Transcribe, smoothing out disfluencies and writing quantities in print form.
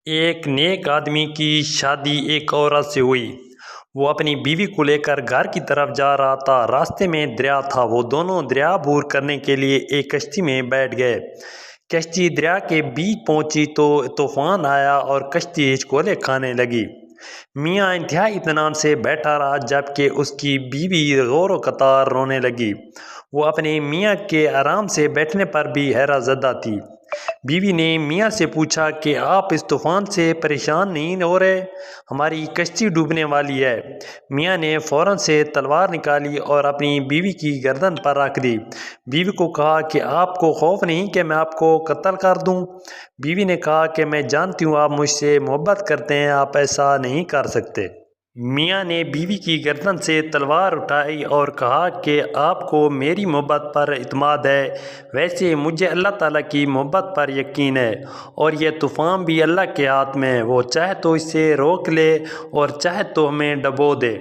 ایک نیک آدمی کی شادی ایک عورت سے ہوئی۔ وہ اپنی بیوی کو لے کر گھر کی طرف جا رہا تھا۔ راستے میں دریا تھا۔ وہ دونوں دریا عبور کرنے کے لیے ایک کشتی میں بیٹھ گئے۔ کشتی دریا کے بیچ پہنچی تو طوفان آیا اور کشتی ہچکولے کھانے لگی۔ میاں انتہائی اطمینان سے بیٹھا رہا جبکہ اس کی بیوی غور و قطار رونے لگی۔ وہ اپنے میاں کے آرام سے بیٹھنے پر بھی حیرت زدہ تھی۔ بیوی نے میاں سے پوچھا کہ آپ اس طوفان سے پریشان نہیں ہو رہے؟ ہماری کشتی ڈوبنے والی ہے۔ میاں نے فوراً سے تلوار نکالی اور اپنی بیوی کی گردن پر رکھ دی۔ بیوی کو کہا کہ آپ کو خوف نہیں کہ میں آپ کو قتل کر دوں؟ بیوی نے کہا کہ میں جانتی ہوں آپ مجھ سے محبت کرتے ہیں، آپ ایسا نہیں کر سکتے۔ میاں نے بیوی کی گردن سے تلوار اٹھائی اور کہا کہ آپ کو میری محبت پر اعتماد ہے، ویسے مجھے اللہ تعالیٰ کی محبت پر یقین ہے، اور یہ طوفان بھی اللہ کے ہاتھ میں ہے، وہ چاہے تو اسے روک لے اور چاہے تو ہمیں ڈبو دے۔